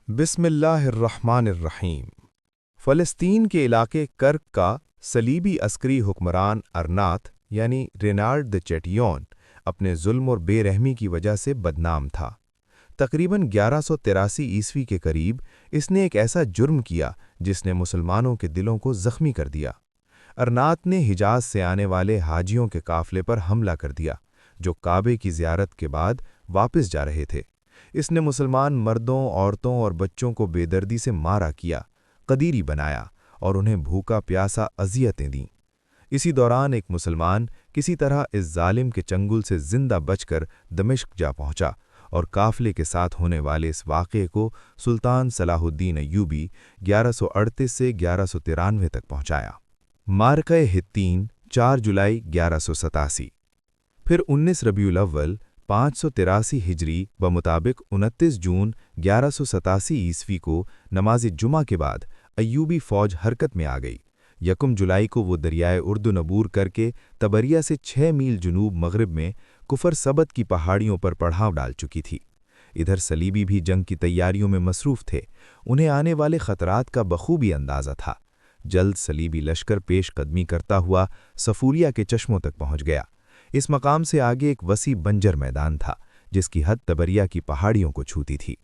بسم اللہ الرحمن الرحیم۔ فلسطین کے علاقے کرک کا صلیبی عسکری حکمران ارناط یعنی رینالڈ دی چیٹیون اپنے ظلم اور بے رحمی کی وجہ سے بدنام تھا۔ تقریباً 1183 عیسوی کے قریب اس نے ایک ایسا جرم کیا جس نے مسلمانوں کے دلوں کو زخمی کر دیا۔ ارناط نے حجاز سے آنے والے حاجیوں کے قافلے پر حملہ کر دیا جو کعبے کی زیارت کے بعد واپس جا رہے تھے۔ اس نے مسلمان مردوں، عورتوں اور بچوں کو بے دردی سے مارا کیا، قدیری بنایا اور انہیں بھوکا پیاسا اذیتیں دیں۔ اسی دوران ایک مسلمان کسی طرح اس ظالم کے چنگل سے زندہ بچ کر دمشق جا پہنچا اور قافلے کے ساتھ ہونے والے اس واقعے کو سلطان صلاح الدین ایوبی 1138 سے 1193 تک پہنچایا۔ معرکہ حطین 4 جولائی 1187۔ پھر 19 ربیع الاول 583 ہجری بمطابق 29 جون 1187 عیسوی کو نماز جمعہ کے بعد ایوبی فوج حرکت میں آ گئی۔ یکم جولائی کو وہ دریائے اردن عبور کر کے طبریہ سے 6 میل جنوب مغرب میں کفر سبت کی پہاڑیوں پر پڑاؤ ڈال چکی تھی۔ ادھر صلیبی بھی جنگ کی تیاریوں میں مصروف تھے، انہیں آنے والے خطرات کا بخوبی اندازہ تھا۔ جلد صلیبی لشکر پیش قدمی کرتا ہوا صفوریہ کے چشموں تک پہنچ گیا۔ اس مقام سے آگے ایک وسیع بنجر میدان تھا جس کی حد طبریہ کی پہاڑیوں کو چھوتی تھی۔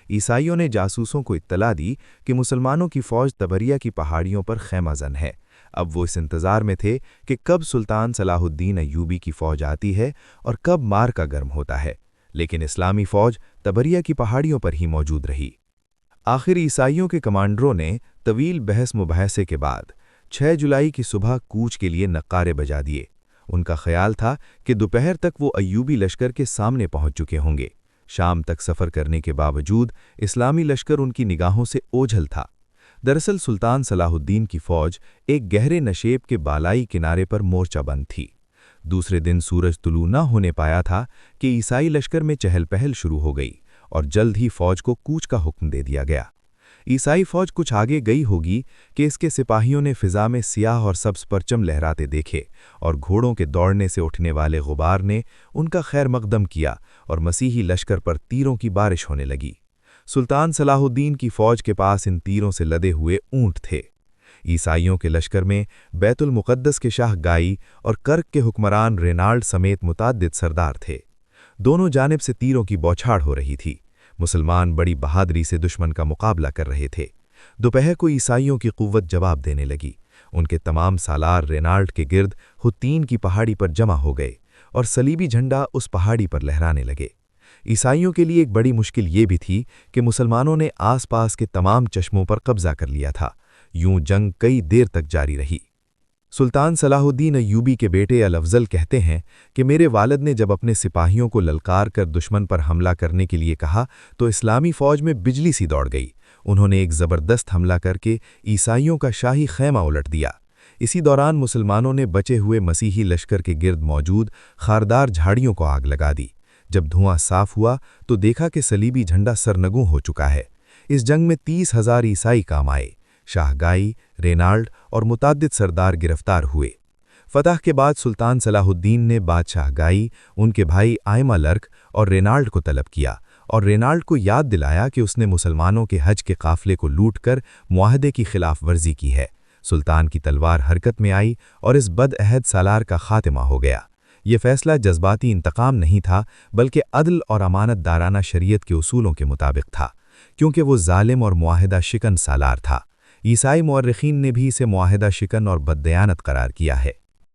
عیسائیوں نے جاسوسوں کو اطلاع دی کہ مسلمانوں کی فوج طبریہ کی پہاڑیوں پر خیمہ زن ہے۔ اب وہ اس انتظار میں تھے کہ کب سلطان صلاح الدین ایوبی کی فوج آتی ہے اور کب مار کا گرم ہوتا ہے، لیکن اسلامی فوج طبریہ کی پہاڑیوں پر ہی موجود رہی۔ آخر عیسائیوں کے کمانڈروں نے طویل بحث مباحثے کے بعد 6 جولائی کی صبح کوچ کے لیے نقارے بجا دیے۔ ان کا خیال تھا کہ دوپہر تک وہ ایوبی لشکر کے سامنے پہنچ چکے ہوں گے۔ شام تک سفر کرنے کے باوجود اسلامی لشکر ان کی نگاہوں سے اوجھل تھا۔ دراصل سلطان صلاح الدین کی فوج ایک گہرے نشیب کے بالائی کنارے پر مورچہ بند تھی۔ دوسرے دن سورج طلوع نہ ہونے پایا تھا کہ عیسائی لشکر میں چہل پہل شروع ہو گئی اور جلد ہی فوج کو کوچ کا حکم دے دیا گیا۔ عیسائی فوج کچھ آگے گئی ہوگی کہ اس کے سپاہیوں نے فضا میں سیاہ اور سبز پرچم لہراتے دیکھے اور گھوڑوں کے دوڑنے سے اٹھنے والے غبار نے ان کا خیر مقدم کیا اور مسیحی لشکر پر تیروں کی بارش ہونے لگی۔ سلطان صلاح الدین کی فوج کے پاس ان تیروں سے لدے ہوئے اونٹ تھے۔ عیسائیوں کے لشکر میں بیت المقدس کے شاہ گائی اور کرک کے حکمران رینالڈ سمیت متعدد سردار تھے۔ دونوں جانب سے تیروں کی بوچھاڑ ہو رہی تھی۔ مسلمان بڑی بہادری سے دشمن کا مقابلہ کر رہے تھے۔ دوپہر کو عیسائیوں کی قوت جواب دینے لگی۔ ان کے تمام سالار رینالڈ کے گرد حطین کی پہاڑی پر جمع ہو گئے اور صلیبی جھنڈا اس پہاڑی پر لہرانے لگے۔ عیسائیوں کے لیے ایک بڑی مشکل یہ بھی تھی کہ مسلمانوں نے آس پاس کے تمام چشموں پر قبضہ کر لیا تھا۔ یوں جنگ کئی دیر تک جاری رہی۔ سلطان صلاح الدین ایوبی کے بیٹے الافضل کہتے ہیں کہ میرے والد نے جب اپنے سپاہیوں کو للکار کر دشمن پر حملہ کرنے کے لیے کہا تو اسلامی فوج میں بجلی سی دوڑ گئی۔ انہوں نے ایک زبردست حملہ کر کے عیسائیوں کا شاہی خیمہ الٹ دیا۔ اسی دوران مسلمانوں نے بچے ہوئے مسیحی لشکر کے گرد موجود خاردار جھاڑیوں کو آگ لگا دی۔ جب دھواں صاف ہوا تو دیکھا کہ صلیبی جھنڈا سرنگوں ہو چکا ہے۔ اس جنگ میں 30,000 عیسائی کام آئے۔ شاہ گائی، رینالڈ اور متعدد سردار گرفتار ہوئے۔ فتح کے بعد سلطان صلاح الدین نے بادشاہ گائی، ان کے بھائی آئمہ لرک اور رینالڈ کو طلب کیا اور رینالڈ کو یاد دلایا کہ اس نے مسلمانوں کے حج کے قافلے کو لوٹ کر معاہدے کی خلاف ورزی کی ہے۔ سلطان کی تلوار حرکت میں آئی اور اس بد عہد سالار کا خاتمہ ہو گیا۔ یہ فیصلہ جذباتی انتقام نہیں تھا بلکہ عدل اور امانت دارانہ شریعت کے اصولوں کے مطابق تھا، کیونکہ وہ ظالم اور معاہدہ شکن سالار تھا۔ عیسائی مورخین نے بھی اسے معاہدہ شکن اور بددیانت قرار کیا ہے۔